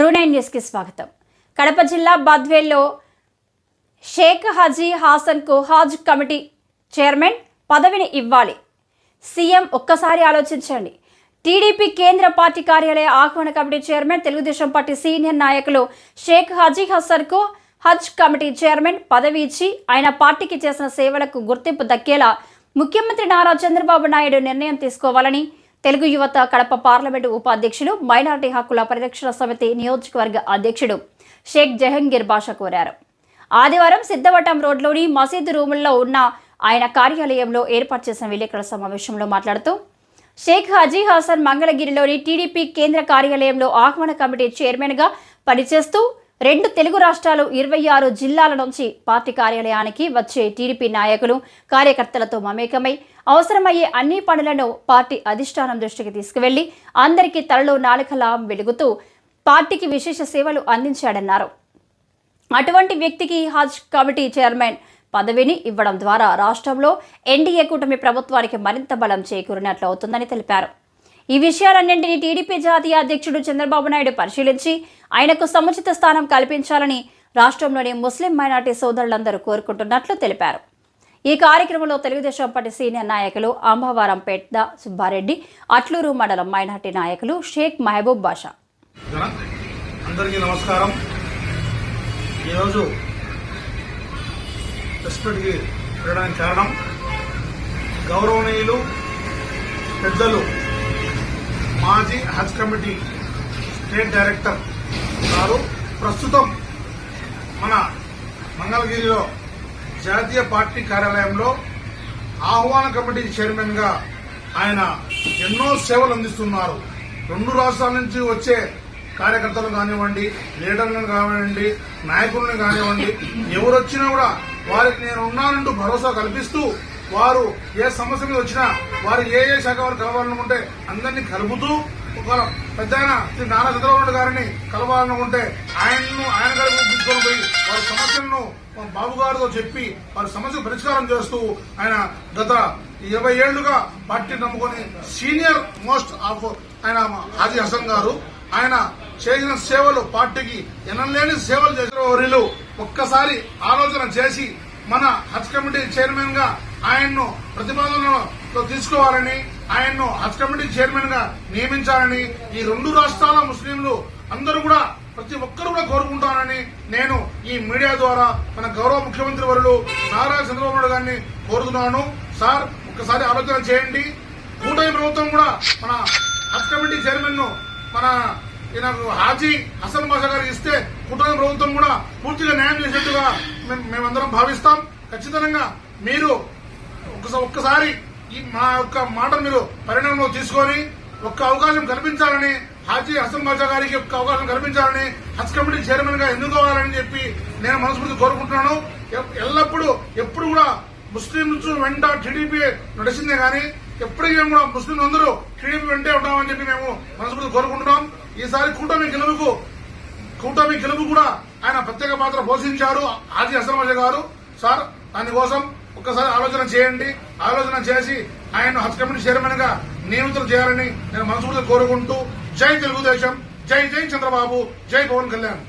ట్రూ9 news కి స్వాగతం. కడప జిల్లా బద్వేల్లో షేక్ హాజీ హాసన్ కు హజ్ కమిటీ చైర్మన్ పదవిని ఇవ్వాలి. సీఎం ఒక్కసారి ఆలోచించండి. టీడీపీ కేంద్ర పార్టీ కార్యాలయ ఆహ్వాన committee chairman Telugu Desam party senior నాయకులు షేక్ హాజీ హాసన్ కు హజ్ కమిటీ చైర్మన్ పదవి ఇచ్చి ఆయన పార్టీకి చేసిన సేవలకు గుర్తింపు దక్కేలా ముఖ్యమంత్రి నారా చంద్రబాబు నాయుడు నిర్ణయం తీసుకోవాలని తెలుగు యువత కడప పార్లమెంటు ఉపాధ్యక్షులు మైనారిటీ హక్కుల పరిరక్షణ సమితి నియోజకవర్గ అధ్యక్షుడు షేక్ జహంగీర్ బాషా కోరారు. ఆదివారం సిద్ధవటం రోడ్లోని మసీదు రూముల్లో ఉన్న ఆయన కార్యాలయంలో ఏర్పాటు చేసిన విలేకరుల సమావేశంలో మాట్లాడుతూ షేక్ హాజీ హాసన్ మంగళగిరిలోని టీడీపీ కేంద్ర కార్యాలయంలో ఆహ్వాన కమిటీ చైర్మన్గా పనిచేస్తూ 2 తెలుగు రాష్ట్రాలు 26 జిల్లాల నుంచి పార్టీ కార్యాలయానికి వచ్చే టీడీపీ నాయకులు కార్యకర్తలతో మమేకమై అవసరమయ్యే అన్ని పనులను పార్టీ అధిష్టానం దృష్టికి తీసుకువెళ్లి అందరికీ తలలో నాలుకలా వెలుగుతూ పార్టీకి విశేష సేవలు అందించాడన్నారు. అటువంటి వ్యక్తికి హజ్ కమిటీ చైర్మన్ పదవిని ఇవ్వడం ద్వారా రాష్ట్రంలో ఎన్డీఏ కూటమి ప్రభుత్వానికి మరింత బలం చేకూరినట్లు అవుతుందని తెలిపారు. ఈ విషయాలన్నింటినీ టీడీపీ జాతీయ అధ్యక్షుడు చంద్రబాబు నాయుడు పరిశీలించి ఆయనకు సముచిత స్థానం కల్పించాలని రాష్ట్రంలోని ముస్లిం మైనార్టీ సోదరులందరూ కోరుకుంటున్నట్లు తెలిపారు. ఈ కార్యక్రమంలో తెలుగుదేశం పార్టీ సీనియర్ నాయకులు అంబవరం పేట సుబ్బారెడ్డి, అట్లూరు మండలం మైనార్టీ నాయకులు షేక్ మహబూబ్ బాషా. అందరికీ నమస్కారం. ఈరోజు ప్రెస్‌మీట్‌కి వెళ్ళడానికి కారణం గౌరవనీయులు పెద్దలు మాజీ హజ్ కమిటీ స్టేట్ డైరెక్టర్ గారు ప్రస్తుతం మన మంగళగిరిలో జాతీయ పార్టీ కార్యాలయంలో ఆహ్వాన కమిటీ చైర్మన్ గా ఆయన ఎన్నో సేవలు అందిస్తున్నారు. 2 రాష్ట్రాల నుంచి వచ్చే కార్యకర్తలు కానివ్వండి, లీడర్లను కానివ్వండి, నాయకులను కానివ్వండి, ఎవరు వచ్చినా కూడా వారికి నేను ఉన్నానంటూ భరోసా కల్పిస్తూ వారు ఏ సమస్య మీద వచ్చినా వారు ఏ శాఖ వారు కలవాలనుకుంటే అందరినీ కలుపుతూ ఒక పెద్ద శ్రీ నారా చంద్రబాబు నాయుడు గారిని కలవాలనుకుంటే ఆయన గారికి తీసుకొని పోయి వారి సమస్యలను బాబు గారితో చెప్పి వారి సమస్య పరిష్కారం చేస్తూ ఆయన గత 20 ఏళ్లుగా పార్టీ నమ్ముకొని సీనియర్ మోస్ట్ ఆఫ్ ఆయన హాజీ హసన్ గారు ఆయన చేసిన సేవలు పార్టీకి ఎనలేని సేవలు చేసిన వారిలో ఒక్కసారి ఆలోచన చేసి మన హజ్ కమిటీ చైర్మన్ గా ఆయన్ను ప్రతిపాదనలో తీసుకోవాలని, ఆయన్ను హజ్ కమిటీ చైర్మన్ గా నియమించాలని ఈ 2 రాష్ట్రాల ముస్లింలు అందరూ కూడా ప్రతి ఒక్కరు కూడా కోరుకుంటానని నేను ఈ మీడియా ద్వారా మన గౌరవ ముఖ్యమంత్రి వర్యులు నారా చంద్రబాబు నాయుడు గారిని కోరుతున్నాను. సార్, ఒక్కసారి ఆలోచన చేయండి. కూటమి ప్రభుత్వం కూడా మన హజ్ కమిటీ చైర్మన్ ను మన హాజీ హసన్ బాషా గారికి ఇస్తే కూటమి ప్రభుత్వం కూడా పూర్తిగా న్యాయం చేసేట్టుగా మేమందరం భావిస్తాం. ఖచ్చితంగా మీరు ఒక్కసారి మా యొక్క మాటను మీరు పరిణామంలో తీసుకొని ఒక్క అవకాశం కల్పించాలని, హాజీ హసన్ బాషా గారికి ఒక్క అవకాశం కల్పించాలని, హజ్ కమిటీ చైర్మన్ గా ఎన్నుకోవాలని చెప్పి నేను మనస్ఫూర్తి కోరుకుంటున్నాను. ఎప్పుడు కూడా ముస్లింస్ వెంట టీడీపీ నడిచిందే కానీ ఎప్పటికీ కూడా ముస్లింలు అందరూ టీడీపీ వెంటే ఉంటామని చెప్పి మేము మనస్ఫూర్తి కోరుకుంటున్నాం. ఈసారి కూటమి గెలుపు కూడా ఆయన ప్రత్యేక పాత్ర పోషించారు హాజీ హసన్ బాషా గారు. సార్, దానికోసం ఒక్కసారి ఆలోచన చేయండి. ఆలోచన చేసి ఆయన హజ్ కమిటీ చైర్మన్ గా నియమితులు చేయాలని నేను మనస్ఫూర్తిగా కోరుకుంటూ జై తెలుగుదేశం, జై జై చంద్రబాబు, జై పవన్ కళ్యాణ్.